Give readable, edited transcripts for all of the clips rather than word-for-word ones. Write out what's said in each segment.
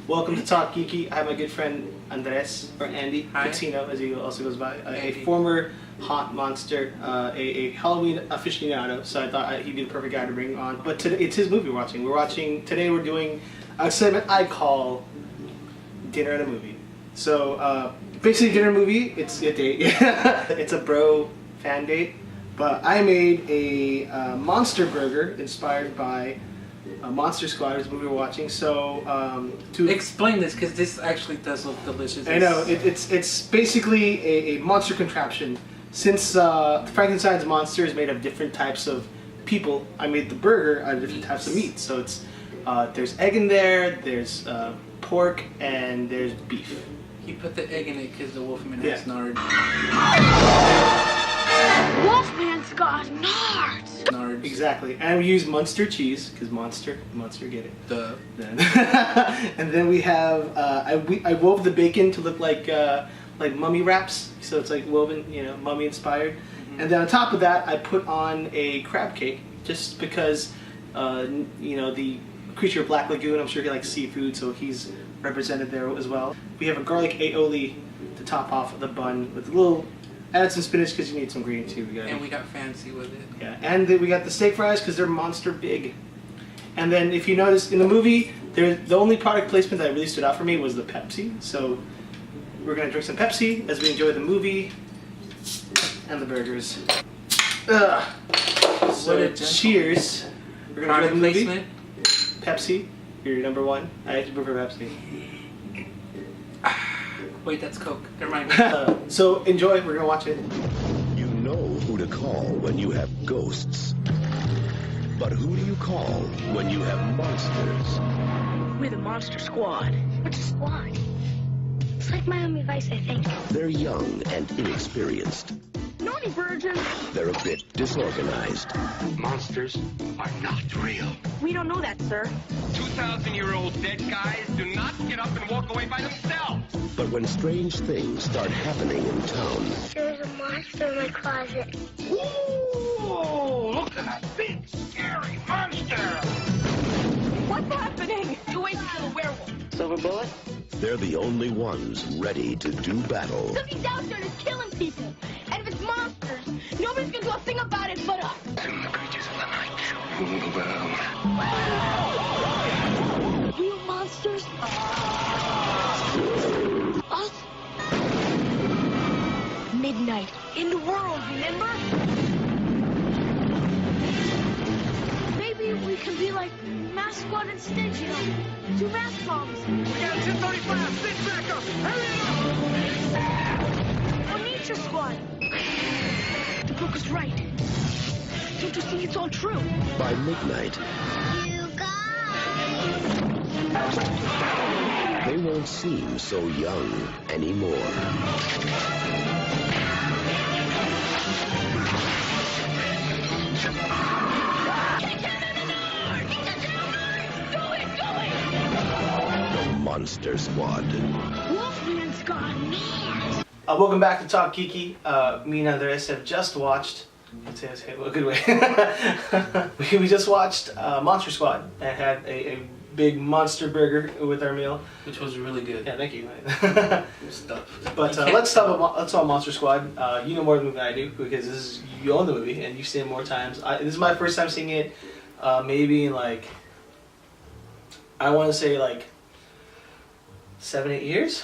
Welcome to Talk Geeky. I have my good friend Andres, or Andy Cucino, as he also goes by, a former hot monster, a Halloween aficionado. So I thought he'd be the perfect guy to bring on. But today, it's his movie we're watching. Today we're doing a segment I call Dinner at a Movie. So basically, dinner movie. It's a date. It's a bro fan date. But I made a monster burger inspired by Monster Squad, is the movie we're watching. So to explain this, because this actually does look delicious. I know it's basically a monster contraption. Since Frankenstein's monster is made of different types of people, I made the burger out of different types of meat. So it's there's egg in there, there's pork, and there's beef. He put the egg in it because the Wolfman has nard. Wolfman's got nards. Nards. Exactly, and we use Munster cheese because monster, get it? Duh. And then we have I wove the bacon to look like mummy wraps, so it's like woven, mummy inspired. Mm-hmm. And then on top of that, I put on a crab cake just because the creature of Black Lagoon. I'm sure he likes seafood, so he's represented there as well. We have a garlic aioli to top off the bun with a little. Add some spinach because you need some green too. And we got fancy with it. Yeah, and we got the steak fries because they're monster big. And then if you notice in the movie, the only product placement that really stood out for me was the Pepsi. So we're gonna drink some Pepsi as we enjoy the movie and the burgers. So cheers. We're gonna enjoy the movie. Placement. Pepsi, you're number one. I actually prefer Pepsi. Wait, that's Coke. Never mind. So enjoy. We're gonna watch it. You know who to call when you have ghosts. But who do you call when you have monsters? We're the Monster Squad. What's a squad? It's like Miami Vice, I think. They're young and inexperienced. Naughty virgin. They're a bit disorganized. Monsters are not real. We don't know that, sir. 2,000-year-old dead guys do not get up and walk away by themselves. But when strange things start happening in town... There's a monster in my closet. Ooh, look at that big, scary monster. What's happening? Two ways to kill a werewolf. Silver bullet? They're the only ones ready to do battle. Something's out there that's killing people. And if it's monsters, nobody's gonna do a thing about it but us. Soon the creatures of the night shall rule the world. Real monsters? Us? Midnight. In the world, remember? Maybe we can be like Mass Squad instead, Two mass bombs. We got 1035. Sit back up. Hurry up. Or Nature Squad. The book is right. Don't you think it's all true? By midnight... You guys! They won't seem so young anymore. The Monster Squad. Wolfman's got nards. Welcome back to Talk Geeky. Me and Andres have just watched. Let's say a good way. we just watched Monster Squad and had a big monster burger with our meal, Which was really good. Yeah, thank you. Stuff. But let's talk Monster Squad. You know more of the movie than I do because you own the movie and you've seen it more times. This is my first time seeing it. Maybe in I want to say 7-8 years.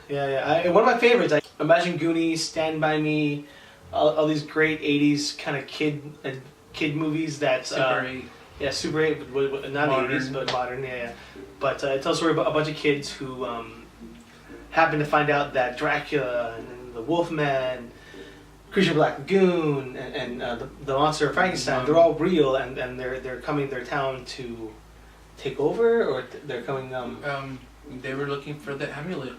Yeah. One of my favorites. I imagine Goonies, Stand By Me, all these great '80s kind of kid movies. That's Super 8. Yeah, Super 8, but not Modern. 80s, but modern. Yeah. But it tells a story about a bunch of kids who happen to find out that Dracula and the Wolfman, Creature of Black Lagoon, and the monster of Frankenstein, they're all real, and they're coming to their town to take over, or they're coming. They were looking for the amulet.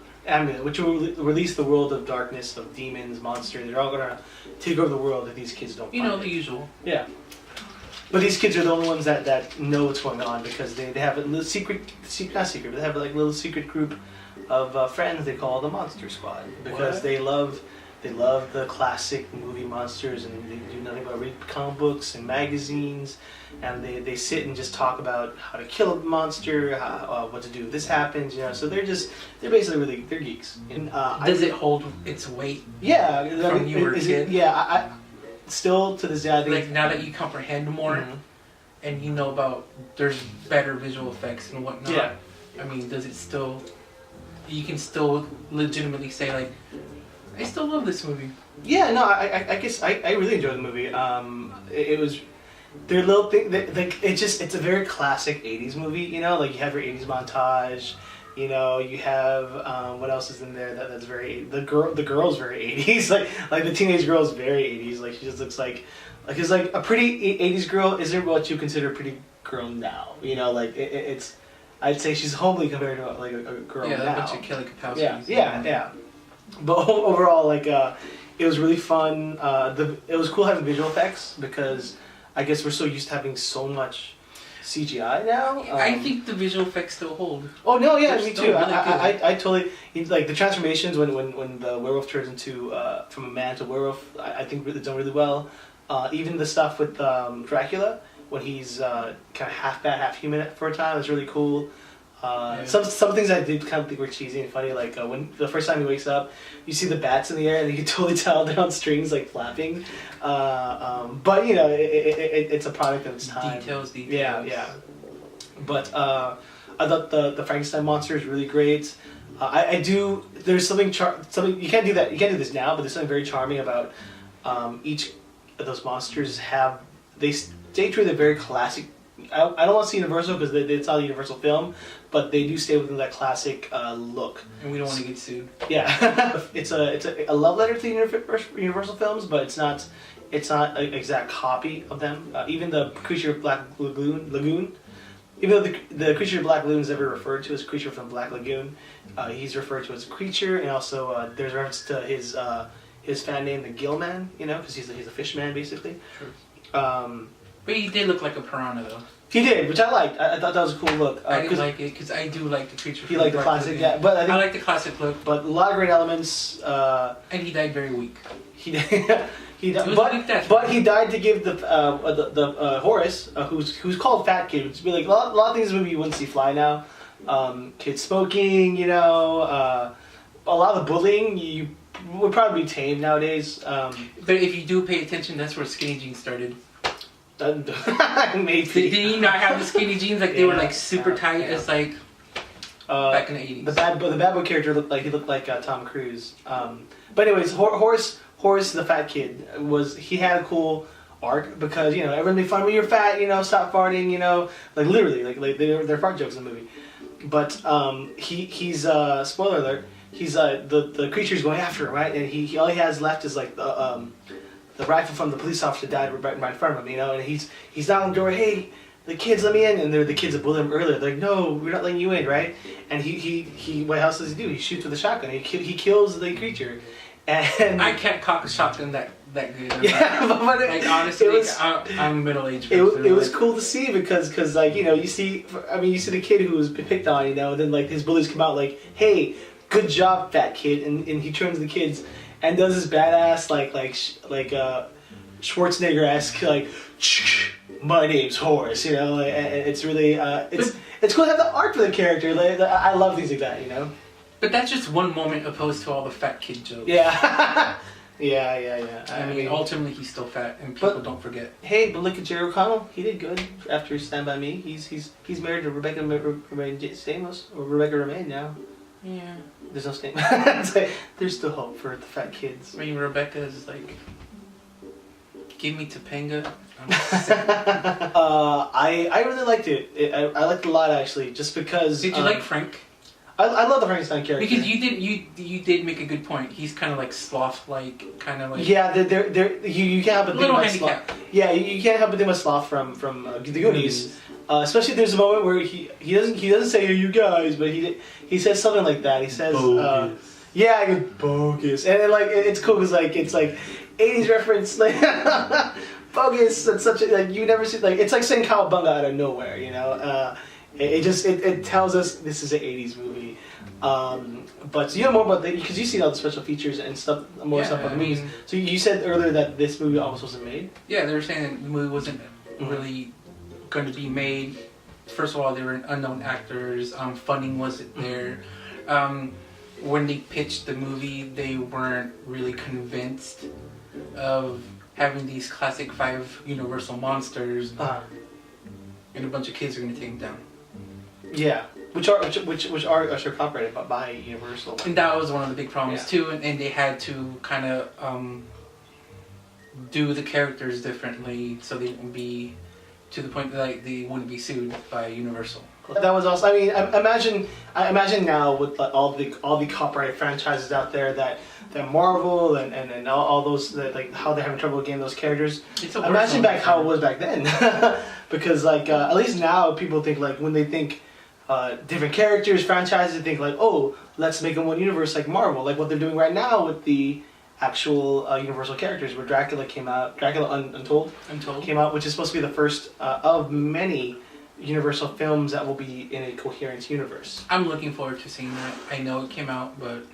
Which will release the world of darkness, of demons, monsters. They're all gonna take over the world if these kids don't. You know, the usual. Yeah. But these kids are the only ones that know what's going on because they have a little not secret, but they have a little secret group of friends they call the Monster Squad because they love They love the classic movie monsters, and they do nothing but read comic books and magazines, and they sit and just talk about how to kill a monster, what to do if this happens, you know. So they're basically they're geeks. And Does it hold its weight? Yeah, From you were a kid? Yeah, I still to this day I think. Like now that you comprehend more, and you know about there's better visual effects and whatnot. Yeah. I mean, does it still? You can still legitimately say like, I still love this movie. Yeah, no, I guess I really enjoyed the movie. It was their little thing. Like it's a very classic '80s movie. You know, like you have your '80s montage. You know, you have what else is in there that's very the girl's very '80s. Like the teenage girl's very '80s. Like she just looks like it's like a pretty '80s girl isn't what you consider a pretty girl now. You know, like it's. I'd say she's homely compared to like a girl now. Yeah, a bunch of Kelly Kapowskis. Yeah. But overall, like, it was really fun. It was cool having visual effects because I guess we're so used to having so much CGI now. I think the visual effects still hold. Oh no, yeah, They're me still too. really I totally like the transformations when the werewolf turns into from a man to werewolf. I think really done really well. Even the stuff with Dracula when he's kind of half bat, half human for a time is really cool. Some things I did kind of think were cheesy and funny, like when the first time he wakes up, you see the bats in the air and you can totally tell they're on strings like flapping. But you know, it's a product of its time. Details. Yeah. But I thought the Frankenstein monster is really great. I do. There's something you can't do that. You can't do this now, but there's something very charming about each of those monsters. They stay true to the very classic. I don't want to see Universal because it's not a Universal film, but they do stay within that classic look. And we don't want to get sued. Yeah, it's a love letter to Universal films, but it's not an exact copy of them. Even the Creature of Black Lagoon, even though the Creature of Black Lagoon is never referred to as Creature from Black Lagoon, he's referred to as a creature, and also there's a reference to his fan name, the Gill Man, you know, because he's a fish man basically. Sure. But he did look like a piranha, though. He did, which I liked. I thought that was a cool look. I didn't like it because I do like the creature. He liked the classic, yeah. But I like the classic look. But a lot of great elements. And he died very weak. He died, but he died to give the Horace, who's called Fat Kid, which would be like a lot of things in this movie you wouldn't see fly now. Kids smoking, you know, a lot of the bullying would probably be tamed nowadays. But if you do pay attention, that's where skinny jeans started. Maybe. Did you not have the skinny jeans? Like they were like super tight. Yeah. It's like back in the 80s. The bad boy character looked like Tom Cruise. But anyways, Horace the fat kid he had a cool arc because you know everyone made fun of me. You're fat, you know. Stop farting, you know. Like literally, like they're fart jokes in the movie. But he's spoiler alert. He's the creature's going after him, right? And he all he has left is like the rifle from the police officer died right in front of him, you know, and he's knocking on the door, hey, the kids, let me in, and they're the kids that bullied him earlier. They're like, no, we're not letting you in, right? And he what else does he do? He shoots with a shotgun. He kills the creature, and I can't cock a shotgun that good. Yeah, but like honestly, I'm middle aged. It was cool to see because like you know you see the kid who was picked on, you know, and then like his bullies come out like, hey, good job, fat kid, and he turns to the kids. And does this badass like Schwarzenegger-esque like my name's Horace, you know, and it's really it's cool to have the arc for the character. Like, I love things like that, you know. But that's just one moment opposed to all the fat kid jokes. Yeah, yeah. I mean, ultimately he's still fat, and people don't forget. Hey, but look at Jerry O'Connell. He did good after Stand By Me. He's married to Rebecca Romaine Stamos or Rebecca Romaine now. Yeah. There's no statement. There's still hope for the fat kids. I mean, Rebecca is like, give me Topanga. I really liked it. I liked it a lot actually, just because. Did you like Frank? I love the Frankenstein character because you did make a good point. He's kind of like sloth-like, kind of like. Yeah, you can't help but think about sloth. Yeah, you can't help but think about sloth from the Goonies. Especially there's a moment where he doesn't say, hey, you guys, but he says something like that. He says, yeah, he goes, bogus, and then, like it's cool because like it's like 80s reference, like bogus. It's such a like you never see like it's like saying cowabunga out of nowhere, you know. It tells us this is an 80s movie. But you know more about because you see all the special features and stuff, more stuff about the movies. So you said earlier that this movie almost wasn't made. Yeah, they were saying that the movie wasn't really going to be made. First of all, they were unknown actors. Funding wasn't there. When they pitched the movie, they weren't really convinced of having these classic 5 Universal monsters, and a bunch of kids are going to take them down. Yeah, which are actually copyrighted by Universal. And that was one of the big problems too. And they had to kind of do the characters differently so they wouldn't be to the point that like, they wouldn't be sued by Universal. That was also. I mean, I imagine now with like, all the copyrighted franchises out there that Marvel and all those that like how they're having trouble getting those characters. Imagine back how it was back then, because like at least now people think like when they think different characters, franchises, they think like let's make them one universe like Marvel, like what they're doing right now with the actual Universal characters, where Dracula came out, Dracula Untold came out, which is supposed to be the first of many Universal films that will be in a coherent universe. I'm looking forward to seeing that. I know it came out, but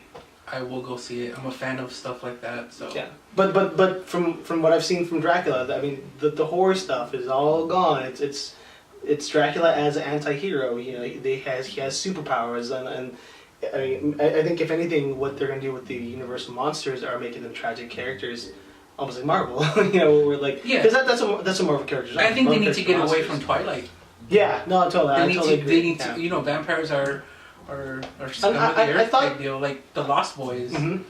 I will go see it. I'm a fan of stuff like that, so yeah. But from what I've seen from Dracula, I mean the horror stuff is all gone. It's Dracula as an anti-hero. You know, he has superpowers and I mean, I think if anything, what they're gonna do with the Universal monsters are making them tragic characters, almost like Marvel. You know, where we're like, because that's what Marvel characters are. I think they need to get away from Twilight. Yeah, no, totally. They need to. You know, vampires are scum of the earth type deal, like the Lost Boys. Mm-hmm.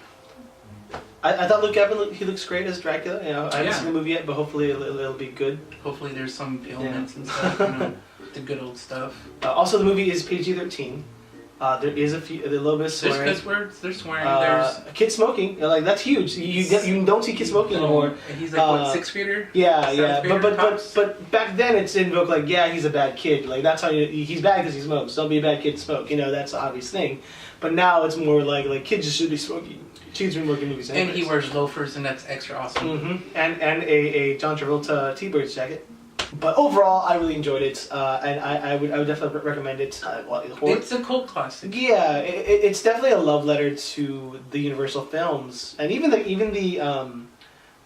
I thought Luke Evans, he looks great as Dracula. You know, I haven't seen the movie yet, but hopefully it'll be good. Hopefully there's some ailments and stuff. You know, the good old stuff. Also, the movie is PG-13. There is a little bit of swearing. There's cuss words. There's swearing. There's kids smoking. Like that's huge. You don't see kids smoking anymore. And he's like what, 6th grader? Yeah. But back then it's invoked like he's a bad kid. Like that's how he's bad because he smokes. Don't be a bad kid to smoke. You know, that's the obvious thing. But now it's more like kids just should be smoking. Kids are working movies. Anyways. And he wears loafers, and that's extra awesome. Mm-hmm. And a John Travolta T-Birds jacket. But overall, I really enjoyed it, and I would definitely recommend it. It's a cult classic. Yeah, it's definitely a love letter to the Universal films, and even the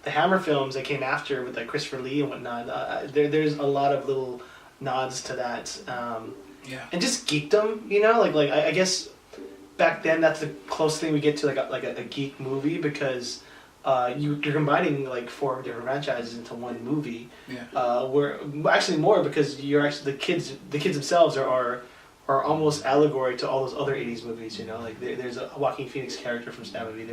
Hammer films that came after with like Christopher Lee and whatnot. There's a lot of little nods to that. And just geekdom, you know, like I guess back then that's the closest thing we get to like a geek movie because. You're combining like 4 different franchises into one movie. Yeah. Where actually more because you're actually the kids themselves are almost allegory to all those other 80s movies. You know, like there's a Joaquin Phoenix character from Stab Movie.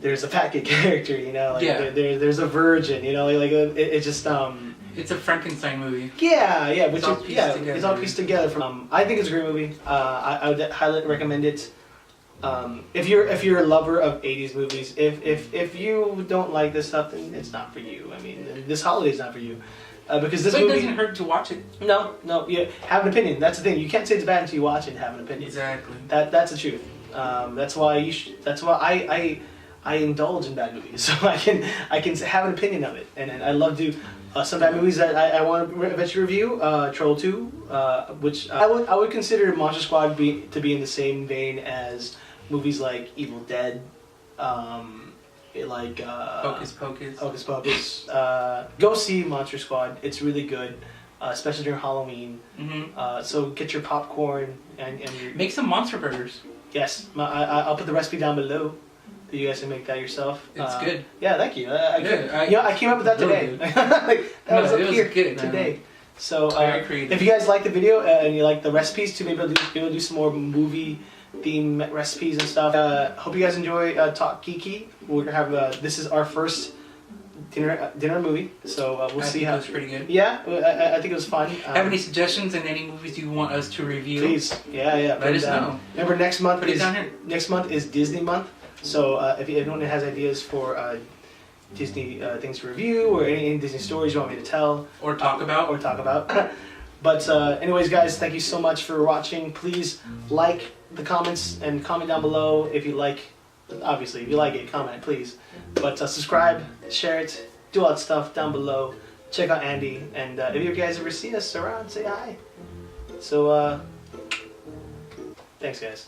There's a fat kid character. You know, like there's a virgin. You know, like it just It's a Frankenstein movie. Yeah, which it's all pieced together from. I think it's a great movie. I would highly recommend it. If you're a lover of 80s movies, if you don't like this stuff, then it's not for you. I mean, this holiday's not for you. Because this movie... it doesn't hurt to watch it. No, yeah, have an opinion. That's the thing. You can't say it's bad until you watch it and have an opinion. Exactly. That's the truth. That's why I indulge in bad movies, so I can have an opinion of it. And I love to some bad movies that I want to eventually review. Troll 2, which I would consider Monster Squad to be in the same vein as movies like Evil Dead, Hocus Pocus. Go see Monster Squad. It's really good, especially during Halloween. Mm-hmm. So get your popcorn and your... Make some monster burgers. Yes, I'll put the recipe down below. You guys can make that yourself. It's good. Yeah, thank you. I came up with that today. That was up here today. Man. So if you guys like the video and you like the recipes too, maybe we'll do some more movie theme recipes and stuff. Hope you guys enjoy Talk Geeky. We're gonna have this is our first dinner movie, so we'll see how. It was pretty good. Yeah, I think it was fun. Have any suggestions and any movies you want us to review? Please, yeah. Let us know. Remember, next month next month is Disney month. So if anyone has ideas for Disney things to review or any Disney stories you want me to tell or talk about. But anyways, guys, thank you so much for watching. Please like the comments and comment down below if you like. Obviously, if you like it, comment please. But subscribe, share it, do all that stuff down below. Check out Andy, and if you guys ever see us around, say hi. So, thanks guys.